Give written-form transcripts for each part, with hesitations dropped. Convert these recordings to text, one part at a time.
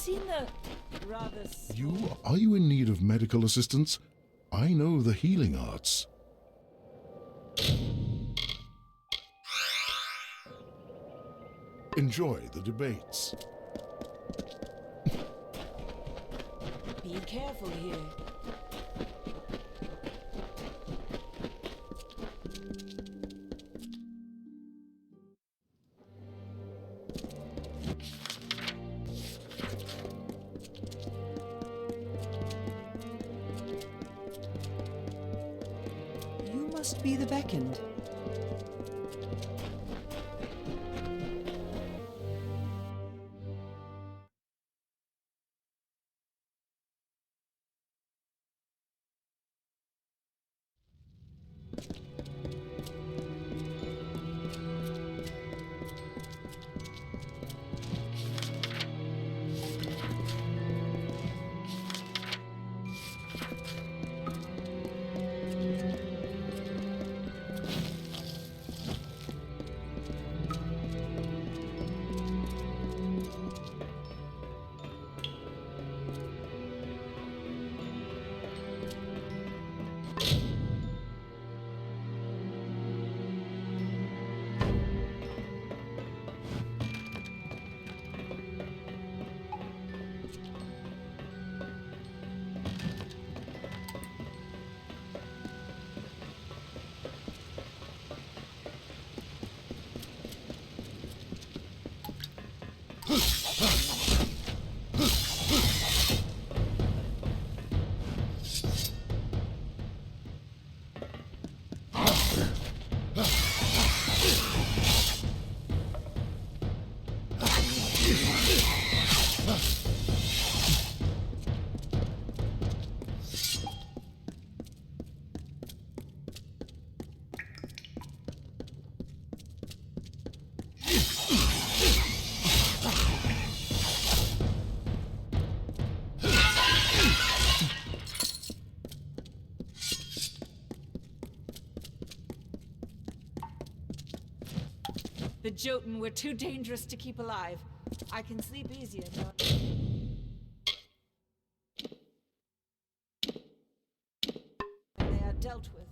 seen the rather... Are you in need of medical assistance? I know the healing arts. Enjoy the debates. Be careful here. You must be the beckoned. The Jotun were too dangerous to keep alive. I can sleep easier, though. They are dealt with.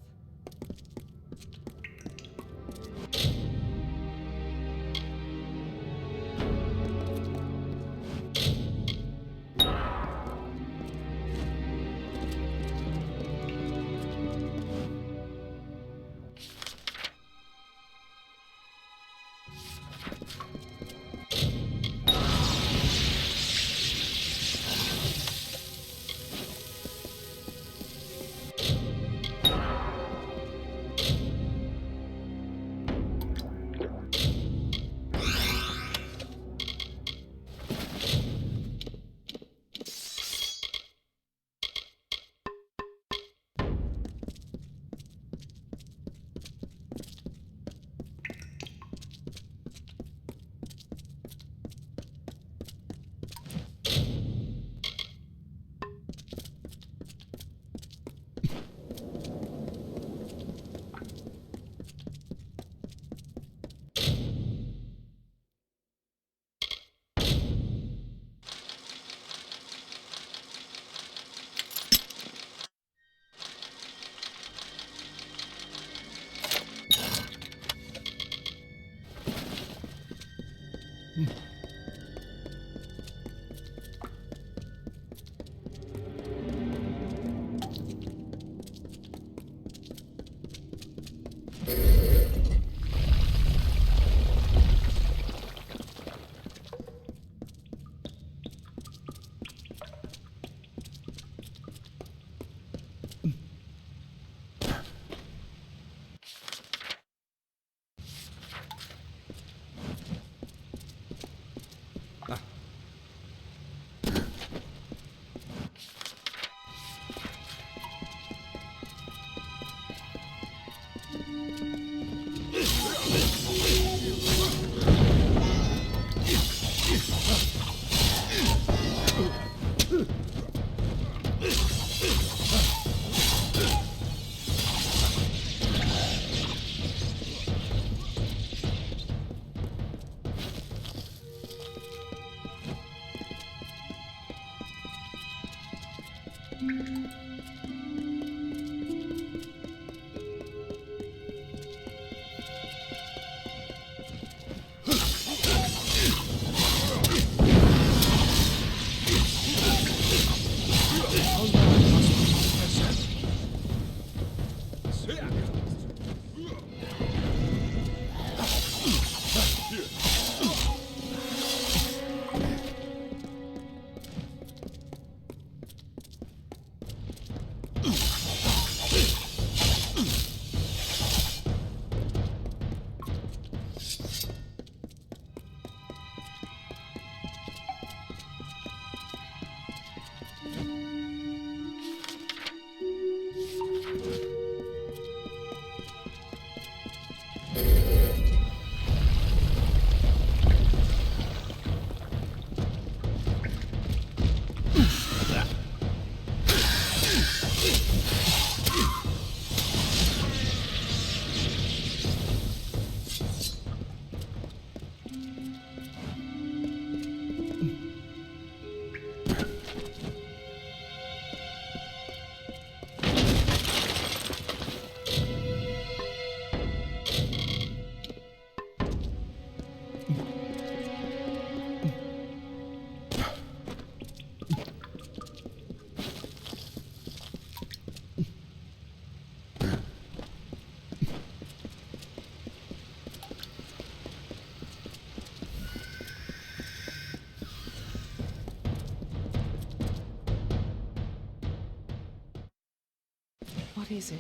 What is it?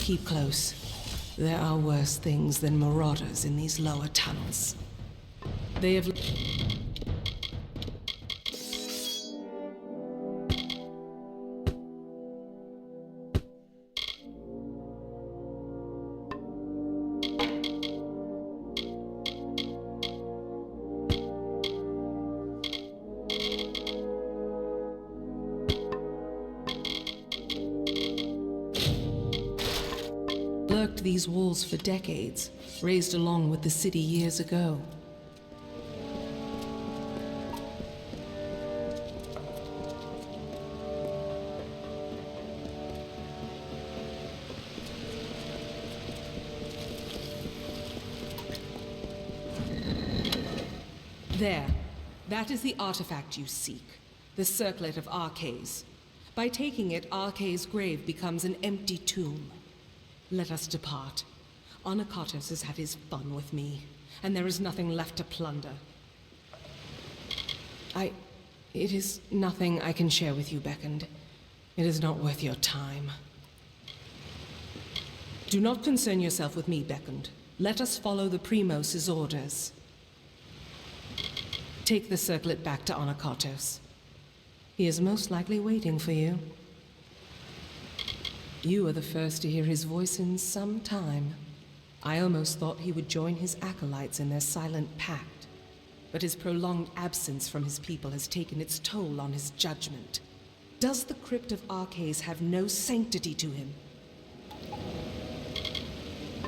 Keep close. There are worse things than marauders in these lower tunnels. They have... lurked these walls for decades, raised along with the city years ago. There. That is the artifact you seek. The Circlet of Arcades. By taking it, Arcade's grave becomes an empty tomb. Let us depart. Onakatos has had his fun with me, and there is nothing left to plunder. It is nothing I can share with you, Beckoned. It is not worth your time. Do not concern yourself with me, Beckoned. Let us follow the Primos's orders. Take the circlet back to Onakatos. He is most likely waiting for you. You are the first to hear his voice in some time. I almost thought he would join his acolytes in their silent pact. But his prolonged absence from his people has taken its toll on his judgment. Does the Crypt of Arcades have no sanctity to him?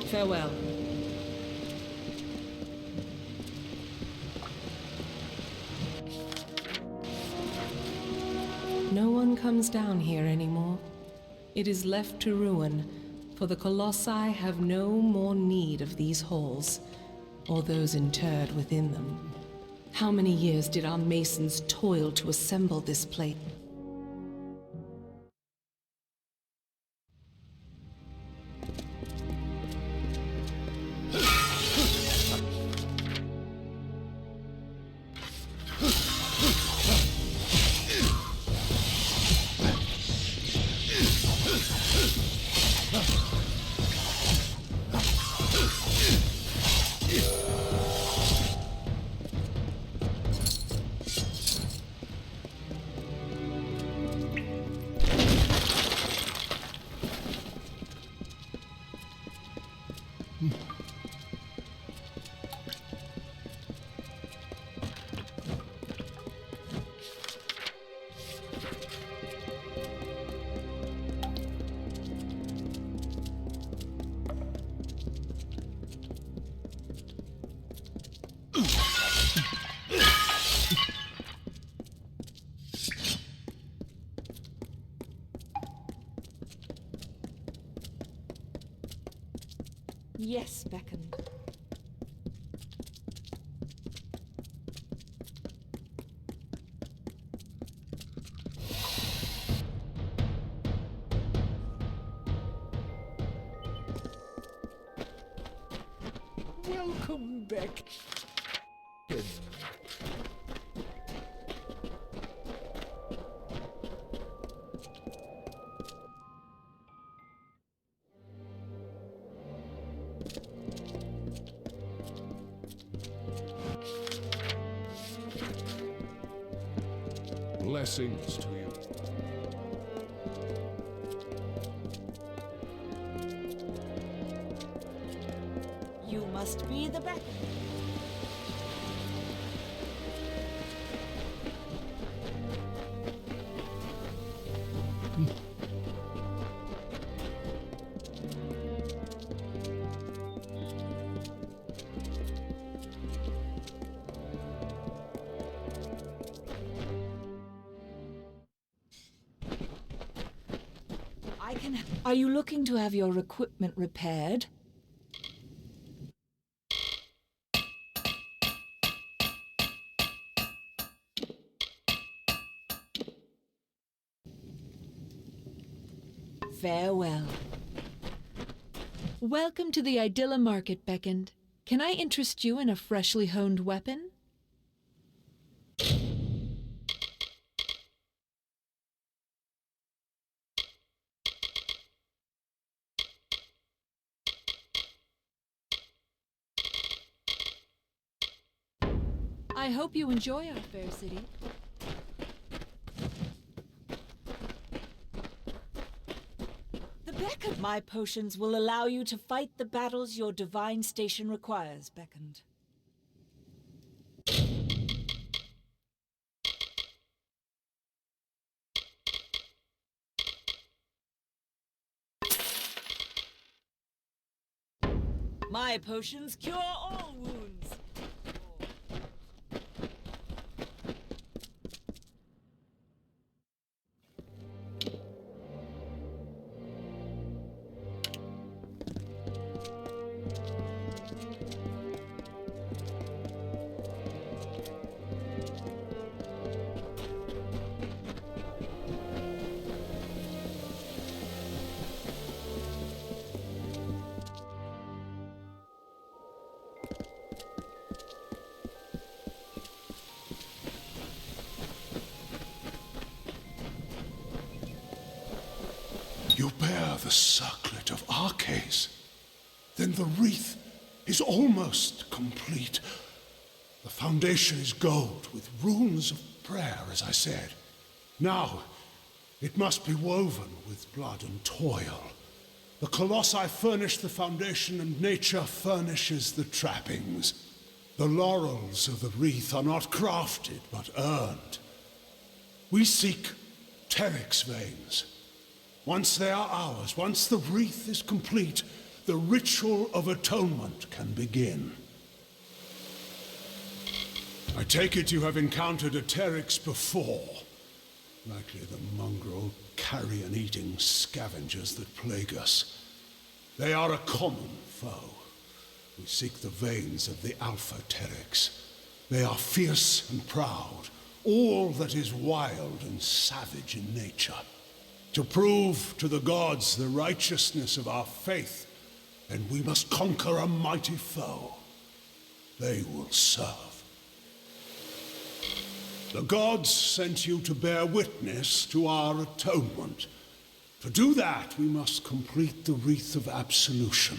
Farewell. No one comes down here anymore. It is left to ruin, for the Colossi have no more need of these halls, or those interred within them. How many years did our masons toil to assemble this place? Yes, beckoned. Welcome back. Blessings to you. You must be the beckoned. Are you looking to have your equipment repaired? Farewell. Welcome to the Idylla Market, Beckoned. Can I interest you in a freshly honed weapon? I hope you enjoy our fair city. The beckoned. My potions will allow you to fight the battles your divine station requires, beckoned. My potions cure all wounds. You bear the circlet of Arcades. Then the wreath is almost complete. The foundation is gold with runes of prayer, as I said. Now, it must be woven with blood and toil. The colossi furnish the foundation and nature furnishes the trappings. The laurels of the wreath are not crafted, but earned. We seek Teryx veins. Once they are ours, once the wreath is complete, the ritual of atonement can begin. I take it you have encountered a Teryx before. Likely the mongrel carrion-eating scavengers that plague us. They are a common foe. We seek the veins of the Alpha Teryx. They are fierce and proud, all that is wild and savage in nature. To prove to the gods the righteousness of our faith, and we must conquer a mighty foe. They will serve. The gods sent you to bear witness to our atonement. To do that, we must complete the Wreath of Absolution.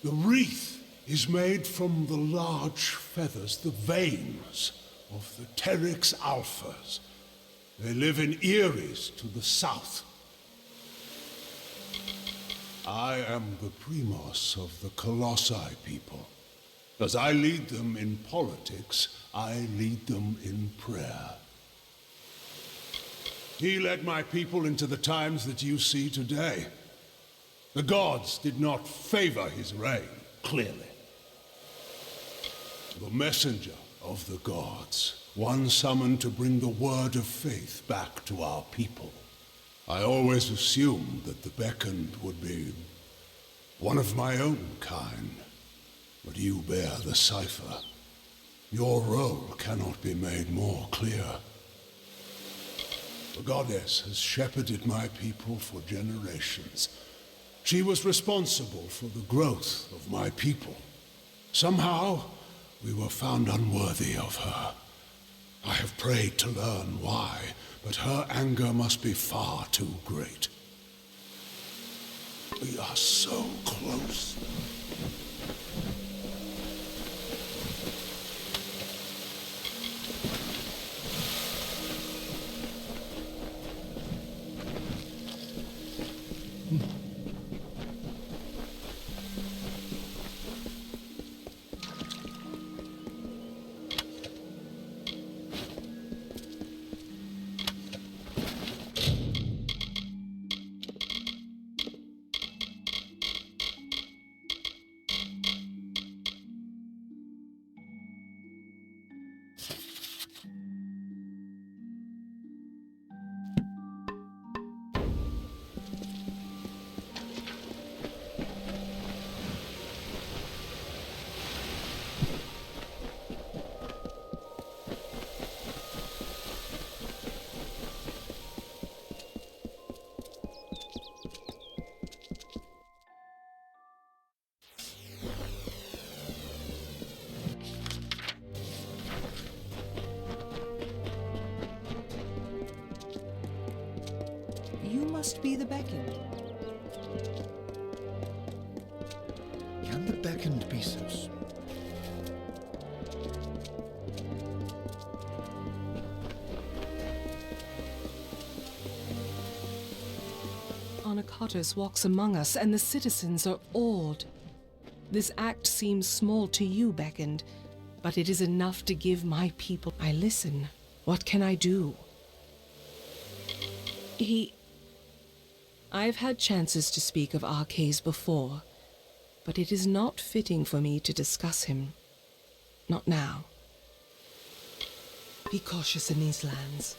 The wreath is made from the large feathers, the veins of the Teryx Alphas. They live in Eris to the south. I am the Primos of the Colossi people. As I lead them in politics, I lead them in prayer. He led my people into the times that you see today. The gods did not favor his reign, clearly. The messenger of the gods, one summoned to bring the word of faith back to our people. I always assumed that the beckoned would be One of my own kind. But you bear the cipher. Your role cannot be made more clear. The goddess has shepherded my people for generations. She was responsible for the growth of my people. Somehow, we were found unworthy of her. I have prayed to learn why, but her anger must be far too great. We are so close. You must be the beckoned. Can the beckoned be so small? Anakatos walks among us, and the citizens are awed. This act seems small to you, beckoned, but it is enough to give my people. I listen. What can I do? I've had chances to speak of Arcades before, but it is not fitting for me to discuss him. Not now. Be cautious in these lands.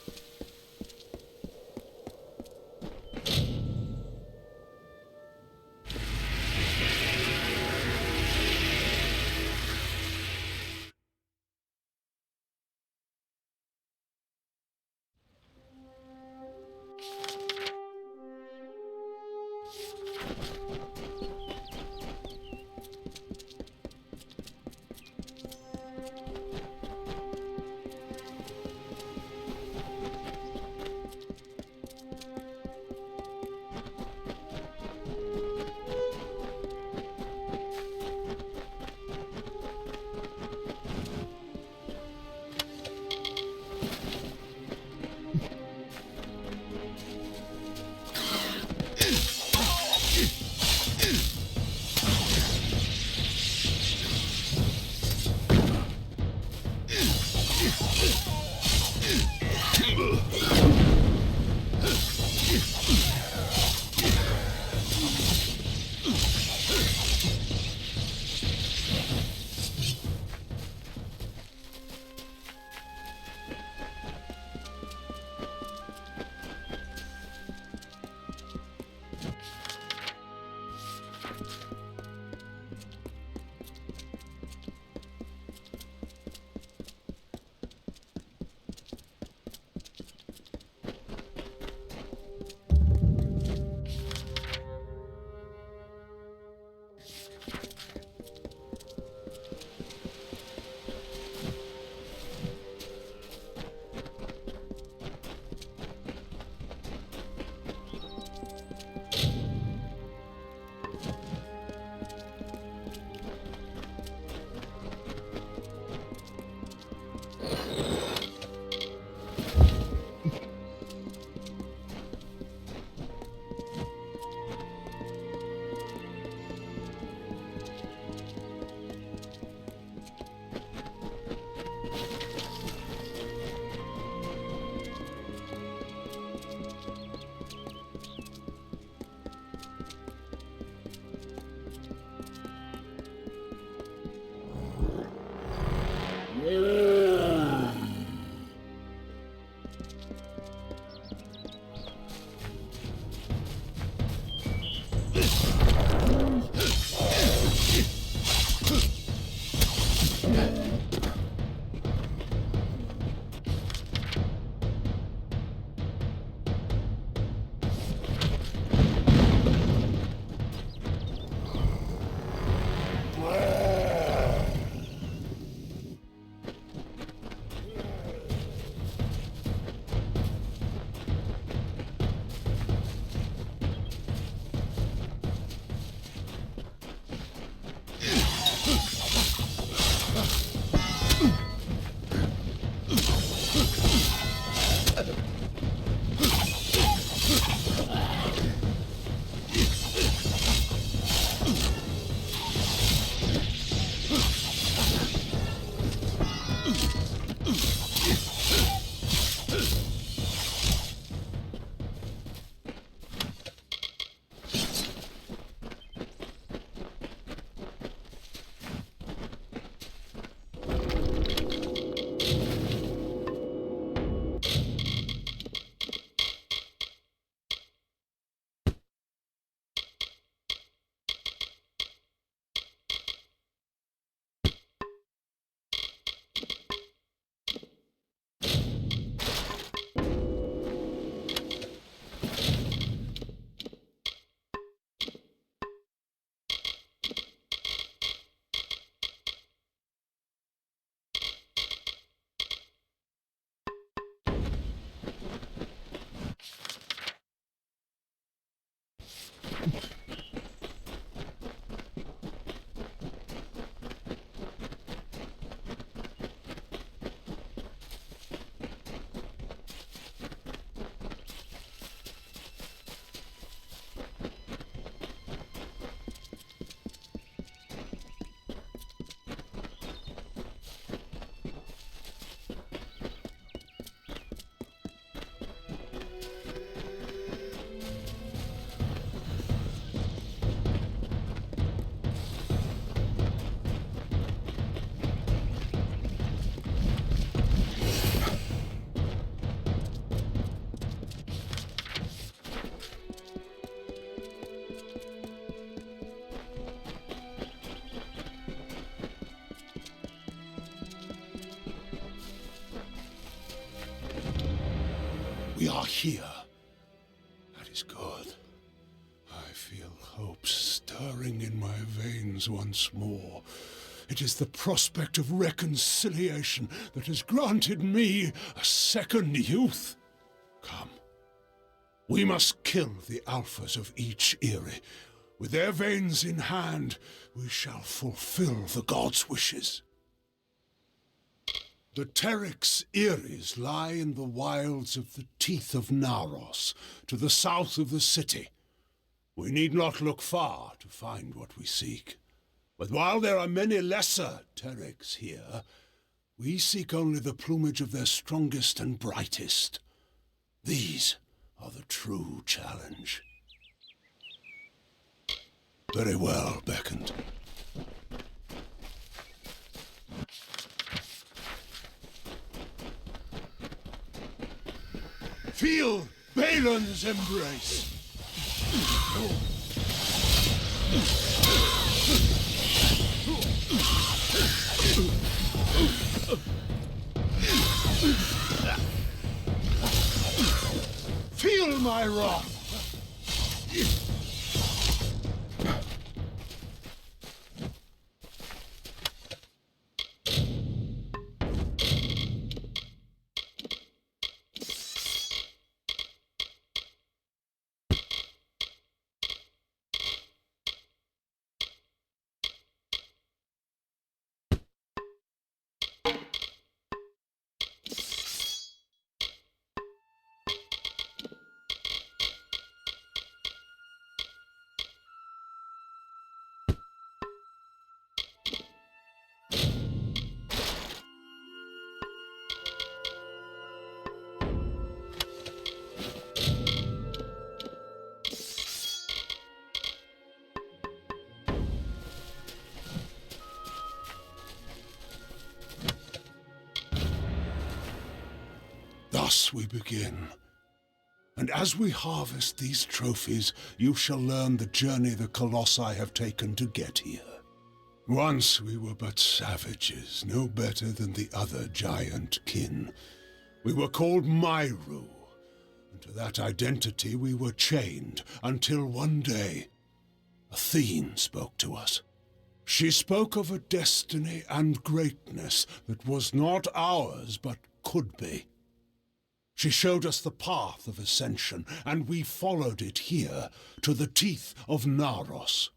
We are here. That is good. I feel hope stirring in my veins once more. It is the prospect of reconciliation that has granted me a second youth. Come. We must kill the alphas of each Eyrie. With their veins in hand, we shall fulfill the gods' wishes. The Terex Eyries lie in the wilds of the Teeth of Naros, to the south of the city. We need not look far to find what we seek. But while there are many lesser Terex here, we seek only the plumage of their strongest and brightest. These are the true challenge. Very well, Beckoned. Feel Balin's embrace! Feel my wrath! Thus we begin. And as we harvest these trophies, you shall learn the journey the Colossi have taken to get here. Once we were but savages, no better than the other giant kin. We were called Myru, and to that identity we were chained, until one day, Athene spoke to us. She spoke of a destiny and greatness that was not ours, but could be. She showed us the path of ascension, and we followed it here, to the Teeth of Naros.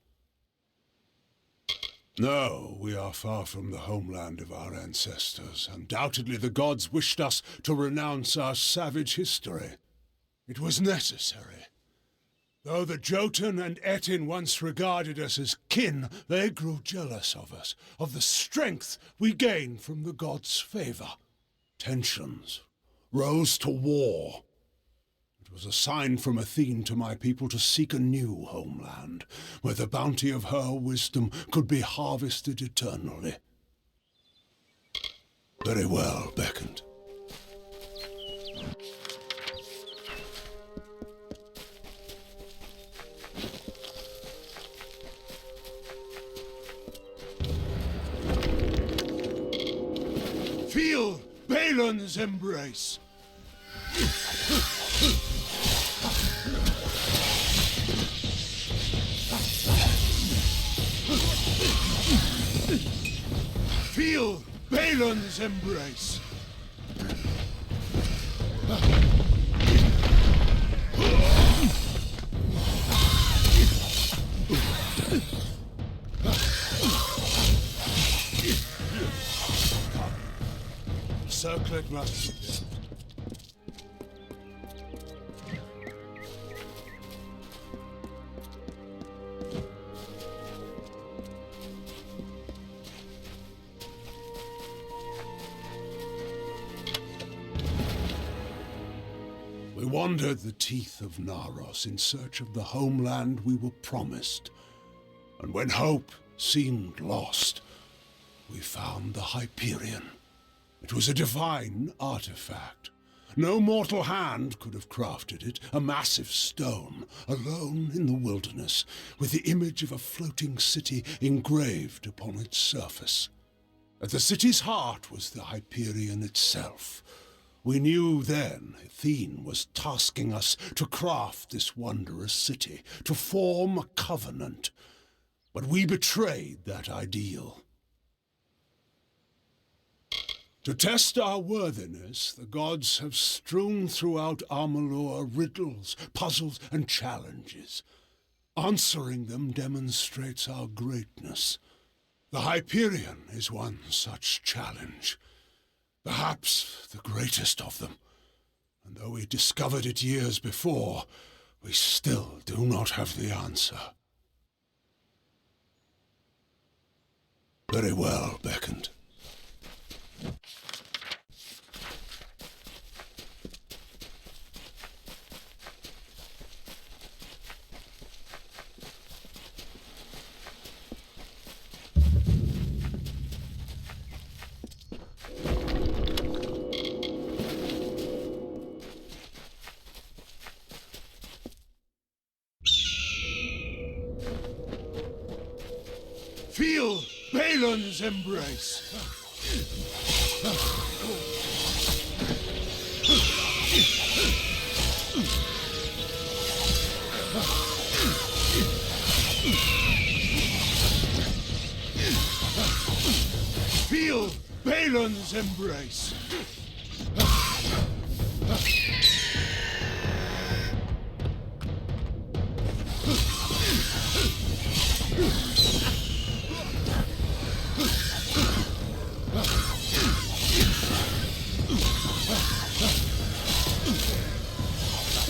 No, we are far from the homeland of our ancestors. Undoubtedly the gods wished us to renounce our savage history. It was necessary. Though the Jotun and Etin once regarded us as kin, they grew jealous of us, of the strength we gained from the gods' favor. Tensions rose to war. It was a sign from Athene to my people to seek a new homeland, where the bounty of her wisdom could be harvested eternally. Very well, Beckoned. Feel Balin's embrace! Feel Balin's embrace! Circlet must be built. We wandered the Teeth of Naros in search of the homeland we were promised. And when hope seemed lost, we found the Hyperion. It was a divine artifact. No mortal hand could have crafted it, a massive stone, alone in the wilderness, with the image of a floating city engraved upon its surface. At the city's heart was the Hyperion itself, We knew then Athene was tasking us to craft this wondrous city, to form a covenant. But we betrayed that ideal. To test our worthiness, the gods have strewn throughout Amalur riddles, puzzles, and challenges. Answering them demonstrates our greatness. The Hyperion is one such challenge. Perhaps the greatest of them. And though we discovered it years before, we still do not have the answer. Very well, Beckoned. Feel Balin's embrace. Feel Balin's embrace.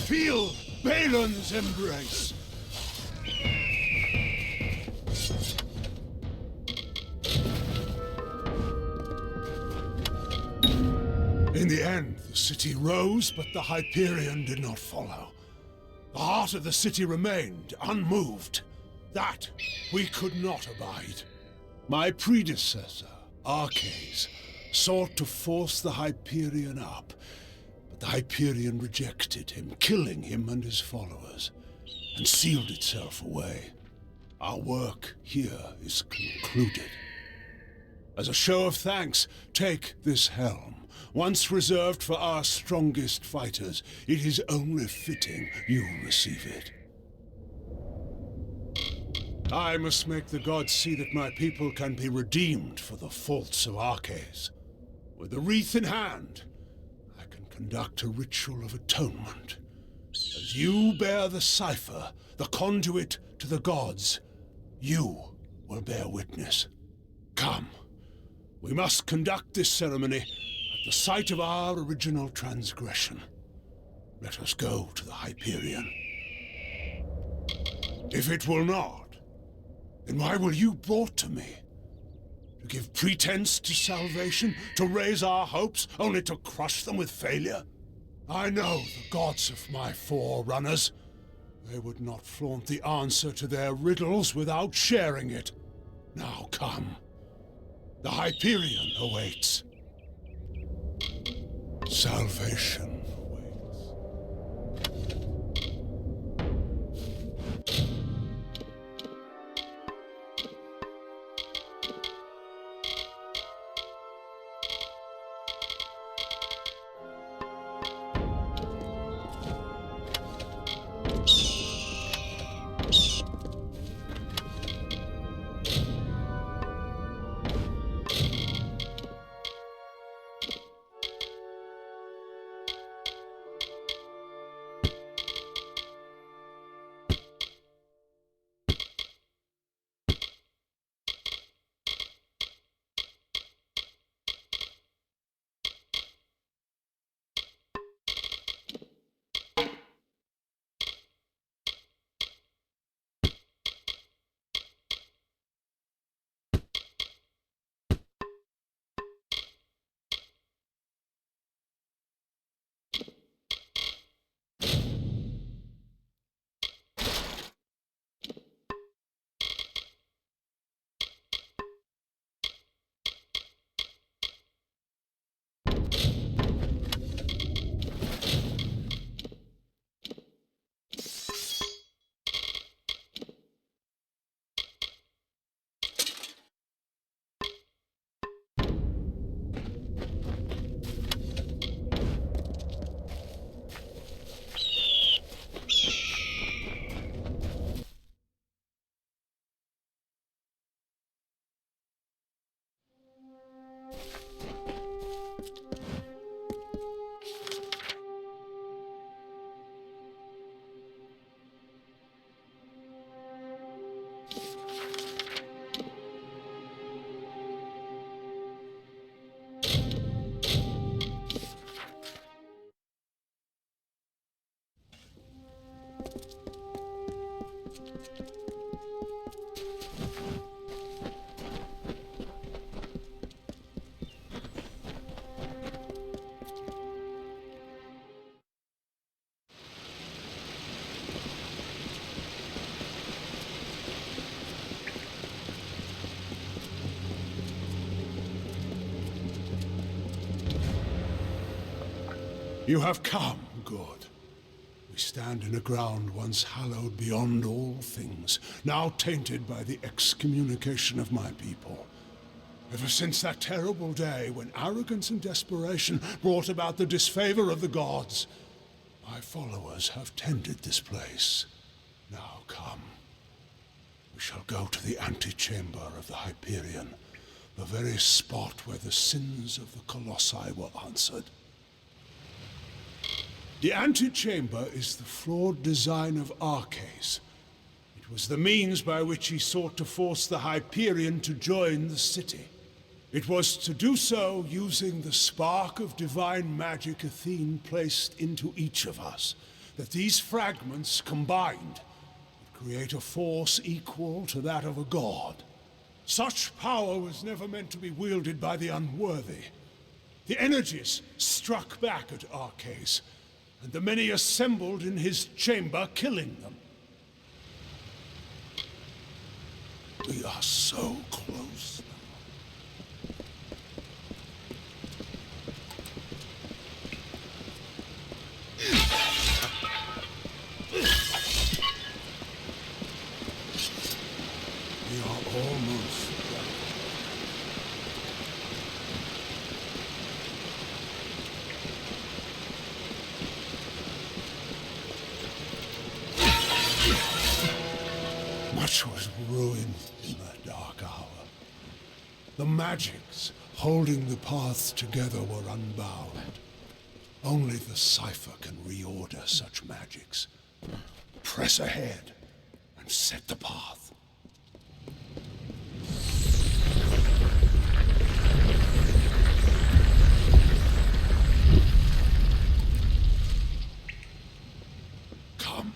Feel Balin's embrace. In the end, the city rose, but the Hyperion did not follow. The heart of the city remained unmoved. That we could not abide. My predecessor, Arcades, sought to force the Hyperion up, but the Hyperion rejected him, killing him and his followers, and sealed itself away. Our work here is concluded. As a show of thanks, take this helm. Once reserved for our strongest fighters, it is only fitting you receive it. I must make the gods see that my people can be redeemed for the faults of Arcades. With the wreath in hand, I can conduct a ritual of atonement. As you bear the cipher, the conduit to the gods, you will bear witness. Come, we must conduct this ceremony at the site of our original transgression. Let us go to the Hyperion. If it will not, then why were you brought to me? To give pretense to salvation? To raise our hopes, only to crush them with failure? I know the gods of my forerunners. They would not flaunt the answer to their riddles without sharing it. Now come. The Hyperion awaits. Salvation awaits. You have come, good. We stand in a ground once hallowed beyond all things, now tainted by the excommunication of my people. Ever since that terrible day when arrogance and desperation brought about the disfavor of the gods, my followers have tended this place. Now come. We shall go to the antechamber of the Hyperion, the very spot where the sins of the Colossi were answered. The antechamber is the flawed design of Arcais. It was the means by which he sought to force the Hyperion to join the city. It was to do so using the spark of divine magic Athene placed into each of us, that these fragments combined would create a force equal to that of a god. Such power was never meant to be wielded by the unworthy. The energies struck back at Arcais, and the many assembled in his chamber, killing them. We are so close now. We are almost there. Much was ruined in that dark hour. The magics holding the paths together were unbound. Only the cipher can reorder such magics. Press ahead and set the path. Come.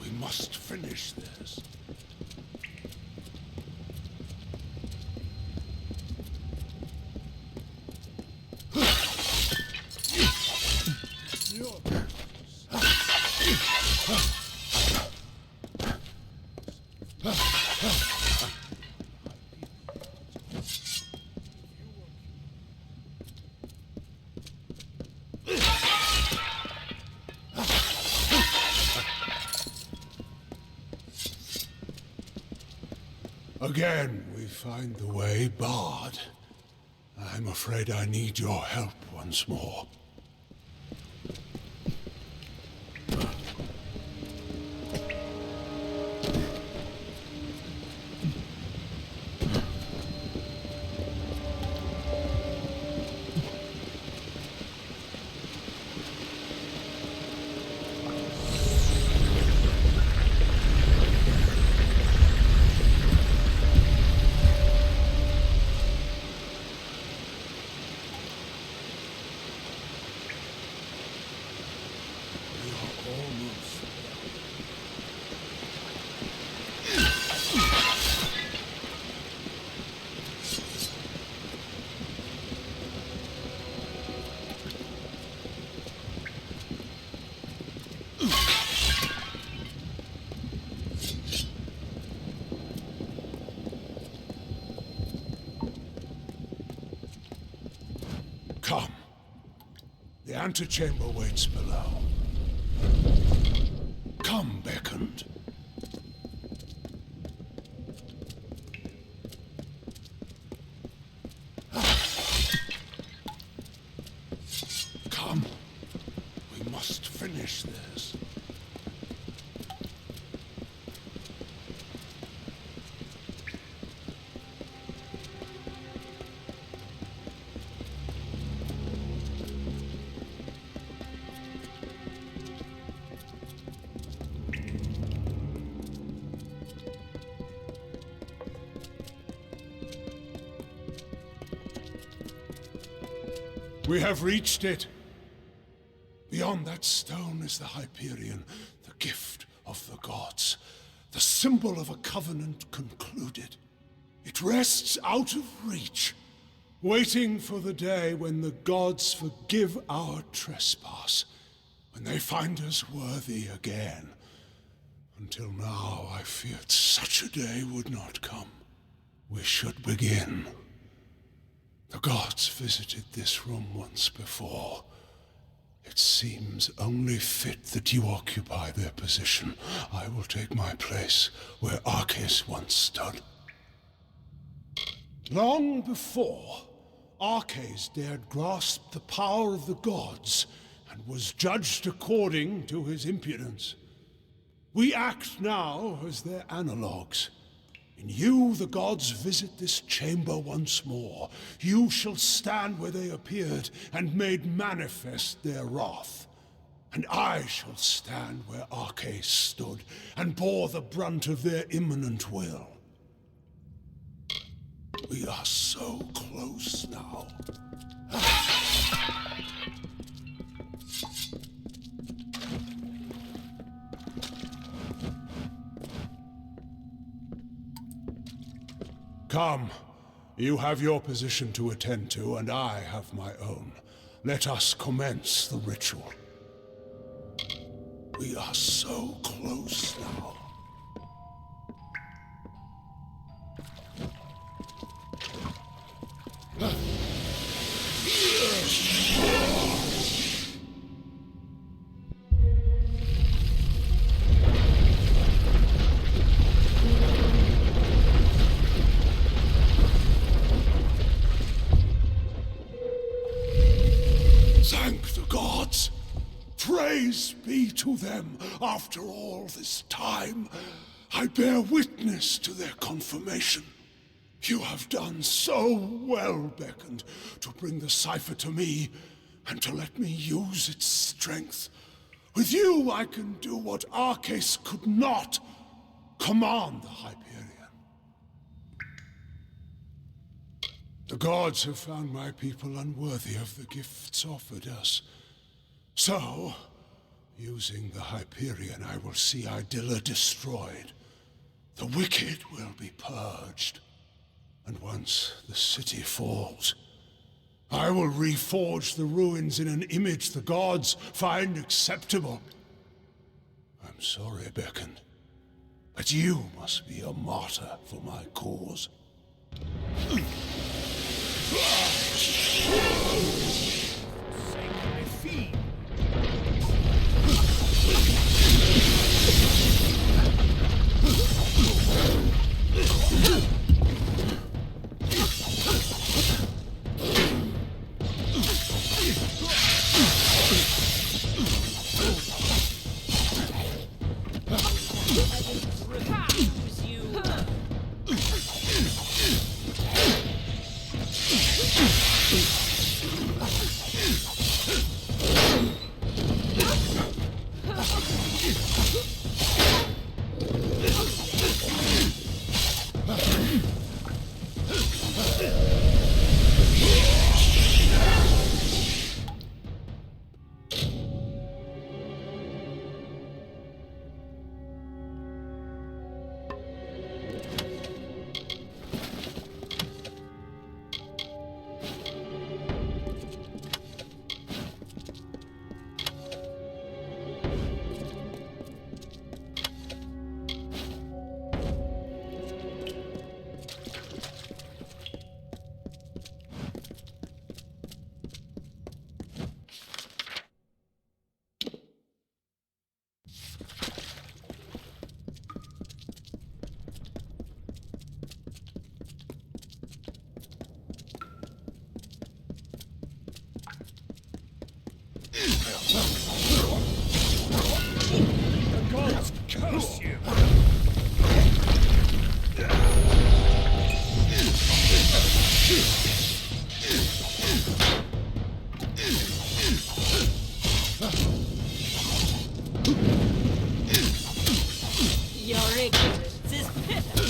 We must finish this. Again, we find the way barred. I'm afraid I need your help once more. Come. The antechamber waits below. Come, beckoned. Come. We must finish this. We have reached it. Beyond that stone is the Hyperion, the gift of the gods, the symbol of a covenant concluded. It rests out of reach, waiting for the day when the gods forgive our trespass, when they find us worthy again. Until now, I feared such a day would not come. We should begin. The gods visited this room once before. It seems only fit that you occupy their position. I will take my place where Arceus once stood. Long before, Arceus dared grasp the power of the gods and was judged according to his impudence. We act now as their analogues. In you, the gods visit this chamber once more. You shall stand where they appeared and made manifest their wrath. And I shall stand where Arceus stood and bore the brunt of their imminent will. We are so close now. Come, you have your position to attend to, and I have my own. Let us commence the ritual. We are so close now. Thank the gods! Praise be to them after all this time. I bear witness to their confirmation. You have done so well, Beckoned, to bring the cipher to me and to let me use its strength. With you, I can do what Arceus could not, command the Hyperion. The gods have found my people unworthy of the gifts offered us. So, using the Hyperion, I will see Idylla destroyed. The wicked will be purged. And once the city falls, I will reforge the ruins in an image the gods find acceptable. I'm sorry, Beckoned, but you must be a martyr for my cause. Curse you! Your ignorance is pitiful.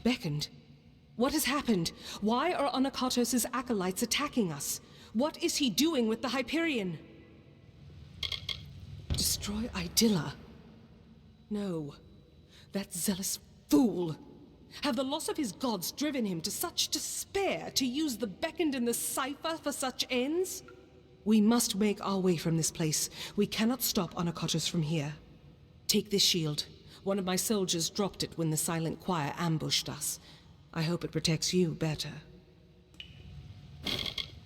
Beckoned. What has happened? Why are Anakatos' acolytes attacking us? What is he doing with the Hyperion? Destroy Idylla? No. That zealous fool. Have the loss of his gods driven him to such despair to use the Beckoned and the Cipher for such ends? We must make our way from this place. We cannot stop Anakatos from here. Take this shield. One of my soldiers dropped it when the Silent Choir ambushed us. I hope it protects you better.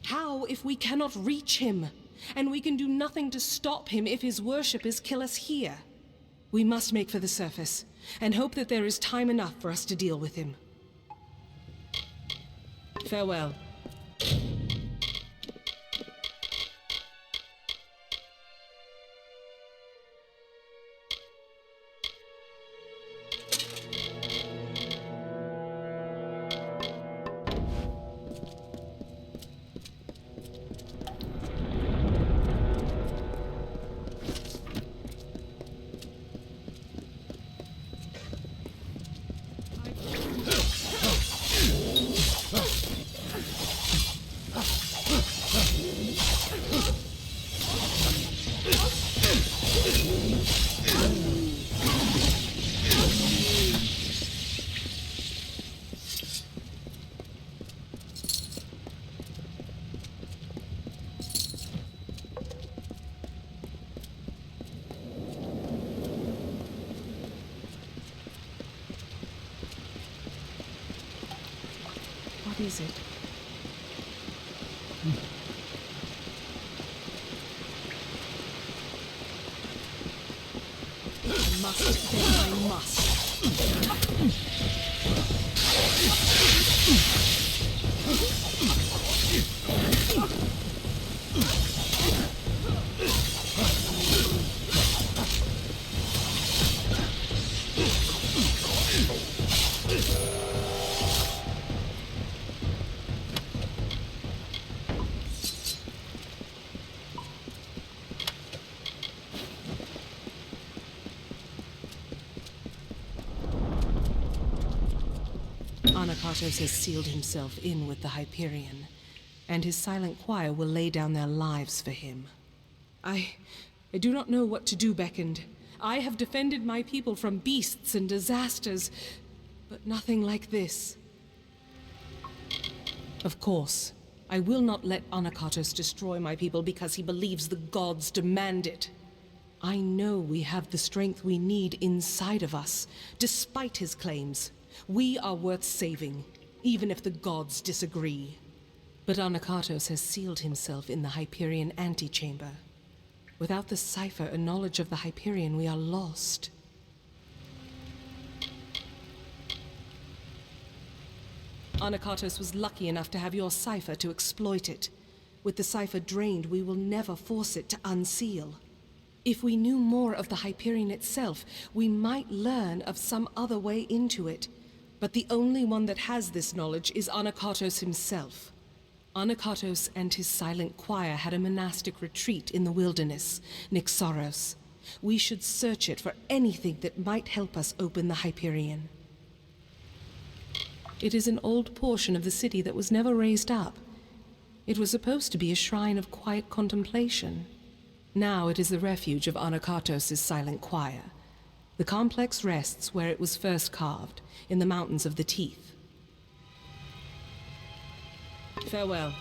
How if we cannot reach him? And we can do nothing to stop him if his worshippers kill us here. We must make for the surface, and hope that there is time enough for us to deal with him. Farewell. What is it? I must, then I must. Anakatos has sealed himself in with the Hyperion, and his Silent Choir will lay down their lives for him. I do not know what to do, Beckoned. I have defended my people from beasts and disasters, but nothing like this. Of course, I will not let Anakatos destroy my people because he believes the gods demand it. I know we have the strength we need inside of us, despite his claims. We are worth saving, even if the gods disagree. But Anakatos has sealed himself in the Hyperion antechamber. Without the cipher and knowledge of the Hyperion, we are lost. Anakatos was lucky enough to have your cipher to exploit it. With the cipher drained, we will never force it to unseal. If we knew more of the Hyperion itself, we might learn of some other way into it. But the only one that has this knowledge is Anakatos himself. Anakatos and his Silent Choir had a monastic retreat in the wilderness, Nyxoros. We should search it for anything that might help us open the Hyperion. It is an old portion of the city that was never raised up. It was supposed to be a shrine of quiet contemplation. Now it is the refuge of Anakatos' Silent Choir. The complex rests where it was first carved, in the Mountains of the Teeth. Farewell.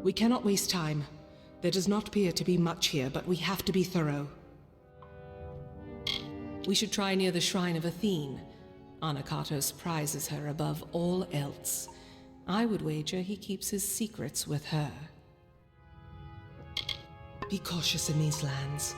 We cannot waste time. There does not appear to be much here, but we have to be thorough. We should try near the Shrine of Athene. Anakatos prizes her above all else. I would wager he keeps his secrets with her. Be cautious in these lands.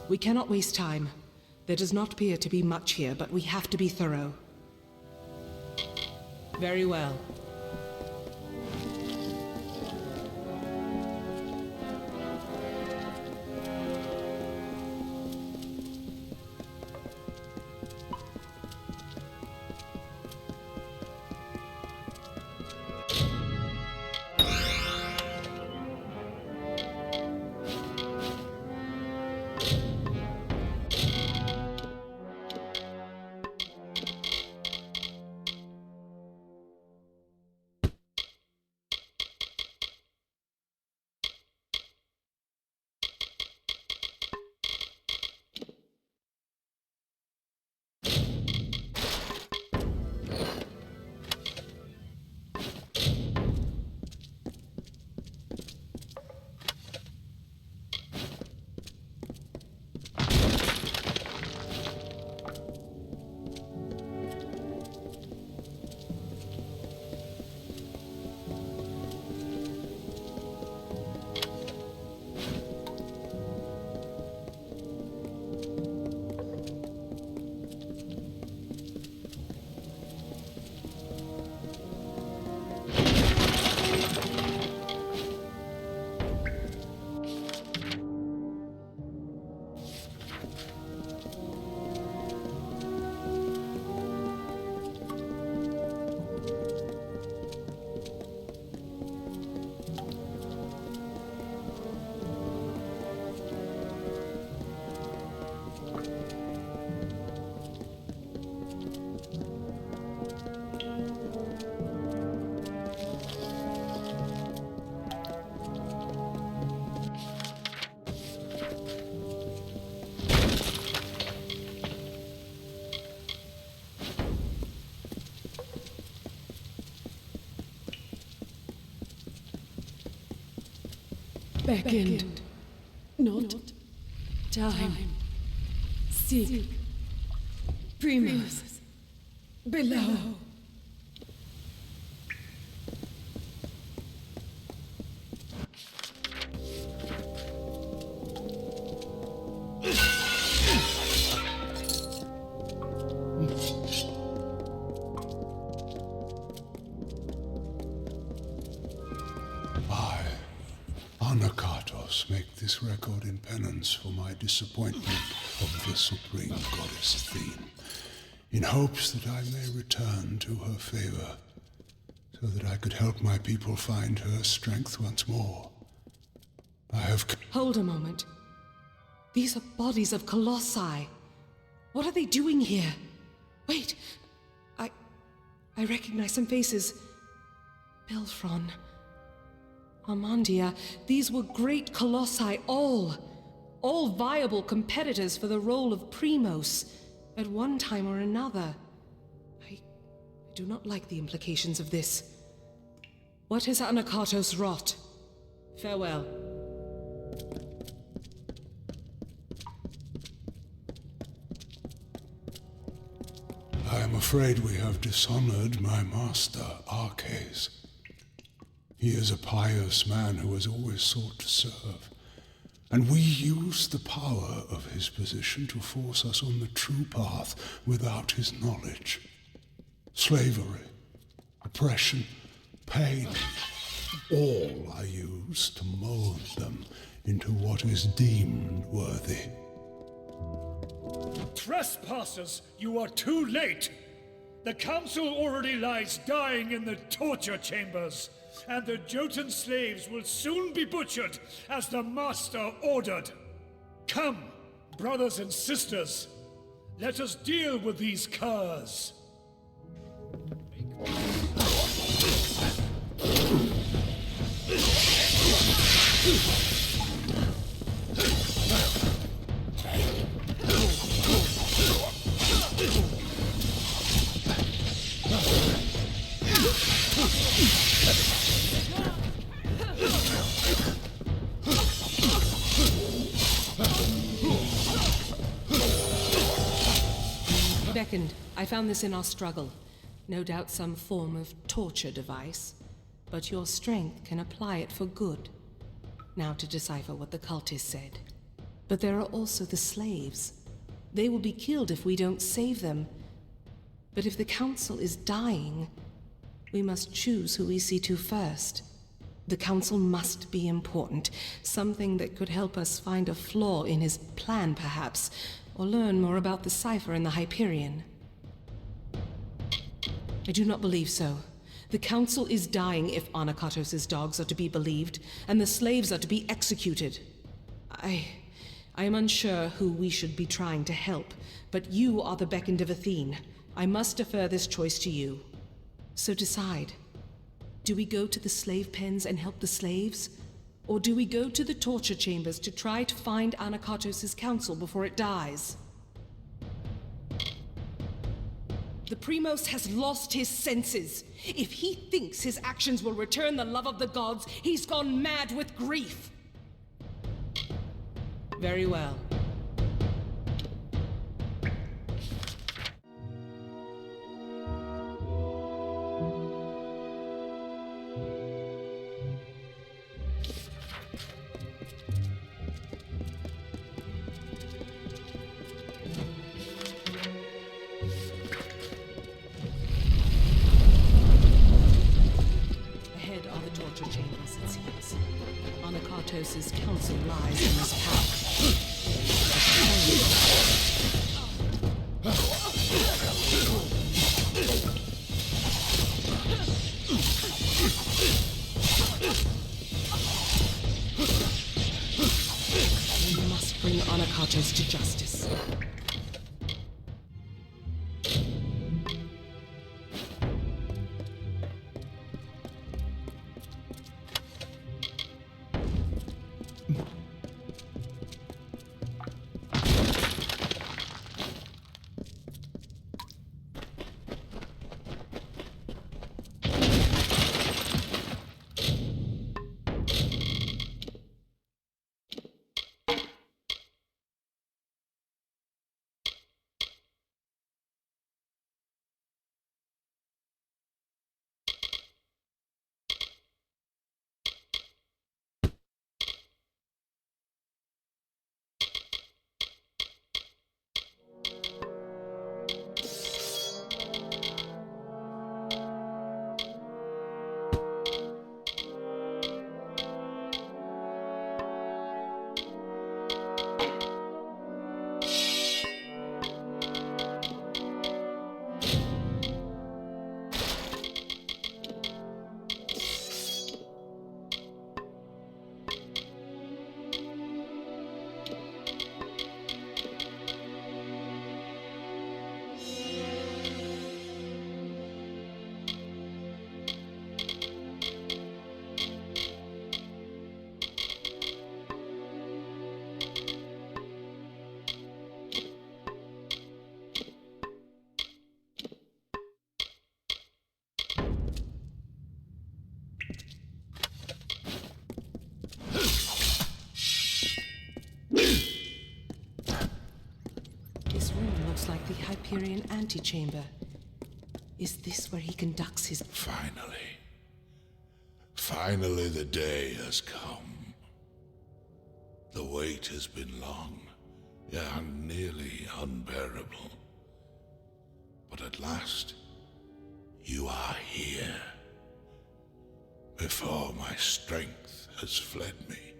We cannot waste time. There does not appear to be much here, but we have to be thorough. Very well. Beckoned, not time. Seek Primus below. Anakatos make this record in penance for my disappointment of the supreme goddess Athene, in hopes that I may return to her favor, so that I could help my people find her strength once more. I have... Hold a moment. These are bodies of colossi. What are they doing here? Wait, I recognize some faces. Belfron, Armandia, these were great colossi, all viable competitors for the role of Primos at one time or another. I do not like the implications of this. What has Anakatos wrought? Farewell. I am afraid we have dishonored my master, Arcades. He is a pious man who has always sought to serve, and we use the power of his position to force us on the true path without his knowledge. Slavery, oppression, pain, all are used to mold them into what is deemed worthy. Trespassers, you are too late! The council already lies dying in the torture chambers, and the Jotun slaves will soon be butchered as the master ordered. Come, brothers and sisters, let us deal with these curs. Beckoned, I found this in our struggle. No doubt some form of torture device. But your strength can apply it for good. Now to decipher what the cultist said. But there are also the slaves. They will be killed if we don't save them. But if the council is dying, we must choose who we see to first. The council must be important. Something that could help us find a flaw in his plan, perhaps. Or learn more about the cipher in the Hyperion. I do not believe so. The council is dying if Anakatos' dogs are to be believed, and the slaves are to be executed. I am unsure who we should be trying to help, but you are the Beckoned of Athene. I must defer this choice to you. So decide. Do we go to the slave pens and help the slaves? Or do we go to the torture chambers to try to find Anakatos' council before it dies? The Primos has lost his senses. If he thinks his actions will return the love of the gods, he's gone mad with grief. Very well. Anakatos' council lies in this path. We must bring Anakatos to justice. Hyperion antechamber. Is this where he conducts his... Finally the day has come. The wait has been long, and nearly unbearable. But at last, you are here. Before my strength has fled me,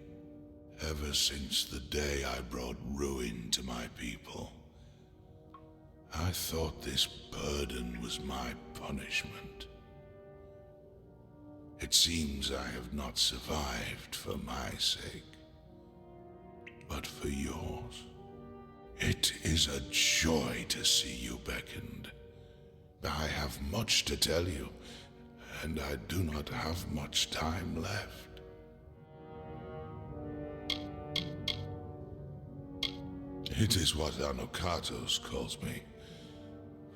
ever since the day I brought ruin to my people. I thought this burden was my punishment. It seems I have not survived for my sake, but for yours. It is a joy to see you beckoned. I have much to tell you, and I do not have much time left. It is what Anokatos calls me,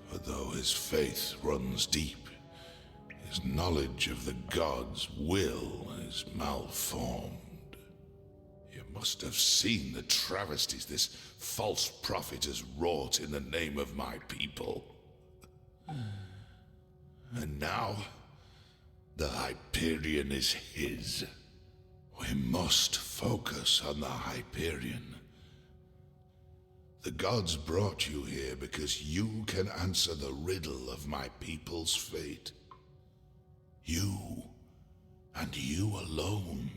for though his faith runs deep, his knowledge of the gods' will is malformed. You must have seen the travesties this false prophet has wrought in the name of my people. And now, the Hyperion is his. We must focus on the Hyperion. The gods brought you here because you can answer the riddle of my people's fate. You, and you alone.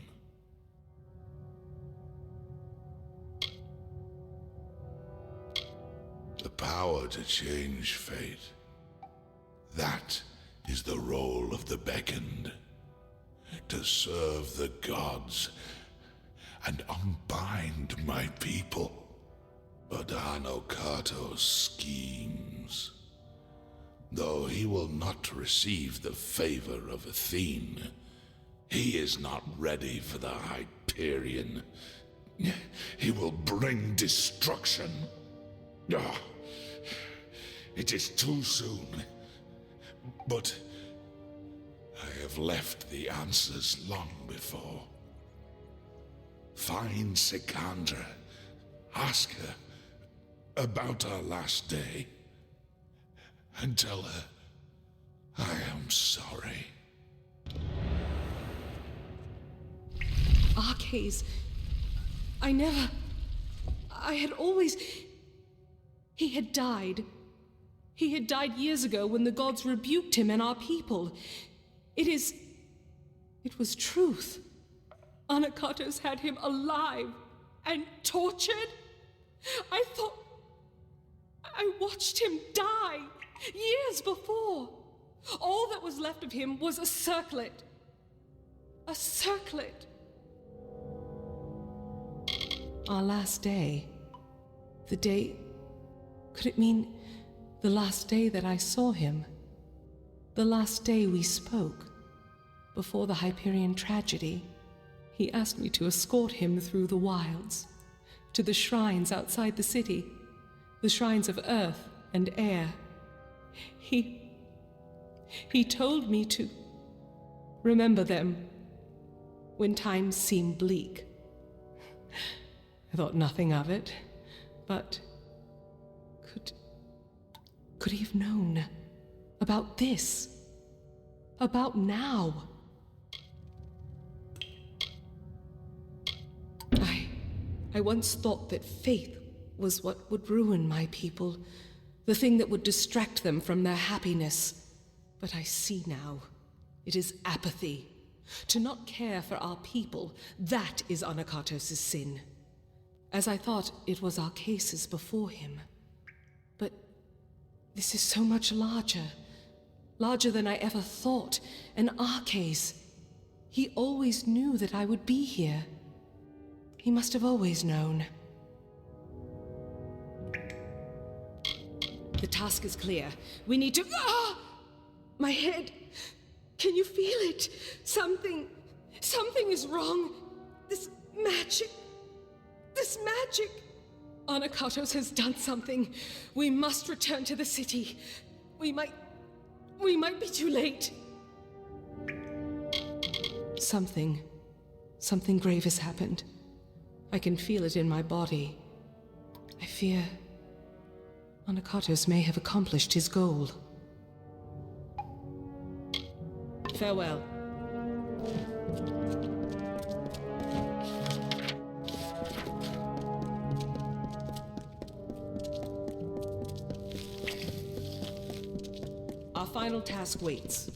The power to change fate. That is the role of the beckoned. To serve the gods and unbind my people. But Anokatos schemes. Though he will not receive the favor of Athene, he is not ready for the Hyperion. He will bring destruction. Ah, it is too soon. But I have left the answers long before. Find Sikandra. Ask her about our last day. And tell her I am sorry. Arcades. I had always... He had died. He had died years ago when the gods rebuked him and our people. It was truth. Anokatos had him alive and tortured. I watched him die years before. All that was left of him was a circlet. A circlet. Our last day. The day... Could it mean the last day that I saw him? The last day we spoke? Before the Hyperion tragedy, he asked me to escort him through the wilds, to the shrines outside the city, the shrines of earth and air. He told me to remember them when times seem bleak. I thought nothing of it, but could he have known about this? About now? I once thought that faith was what would ruin my people, the thing that would distract them from their happiness. But I see now, it is apathy. To not care for our people, that is Anokatos' sin. As I thought it was our cases before him. But this is so much larger. Larger than I ever thought. An Arcase. He always knew that I would be here. He must have always known. The task is clear. We need to... Ah! My head. Can you feel it? Something is wrong. This magic. Anokatos has done something. We must return to the city. We might be too late. Something grave has happened. I can feel it in my body. I fear Anakatos may have accomplished his goal. Farewell. Our final task waits.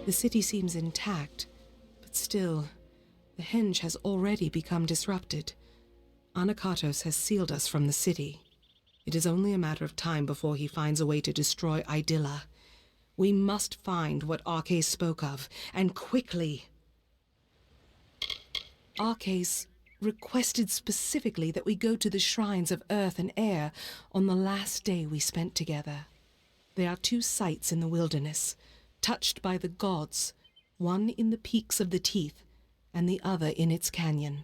The city seems intact, but still, the henge has already become disrupted. Anakatos has sealed us from the city. It is only a matter of time before he finds a way to destroy Idylla. We must find what Arcais spoke of, and quickly. Arcais requested specifically that we go to the shrines of earth and air on the last day we spent together. There are 2 sites in the wilderness, touched by the gods, one in the peaks of the Teeth, and the other in its canyon.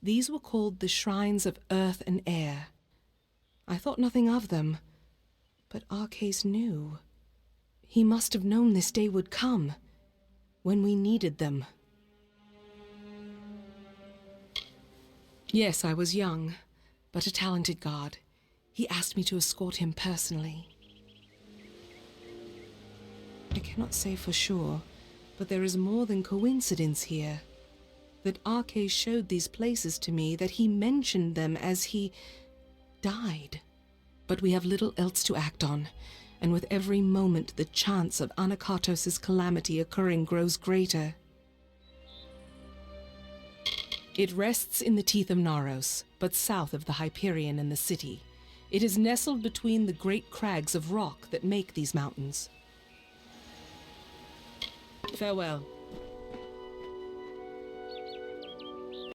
These were called the Shrines of Earth and Air. I thought nothing of them, but Arcais knew. He must have known this day would come, when we needed them. Yes, I was young, but a talented guard. He asked me to escort him personally. I cannot say for sure, but there is more than coincidence here. That Arcais showed these places to me, that he mentioned them as he died. But we have little else to act on, and with every moment the chance of Anakatos' calamity occurring grows greater. It rests in the teeth of Naros, but south of the Hyperion and the city. It is nestled between the great crags of rock that make these mountains. Farewell.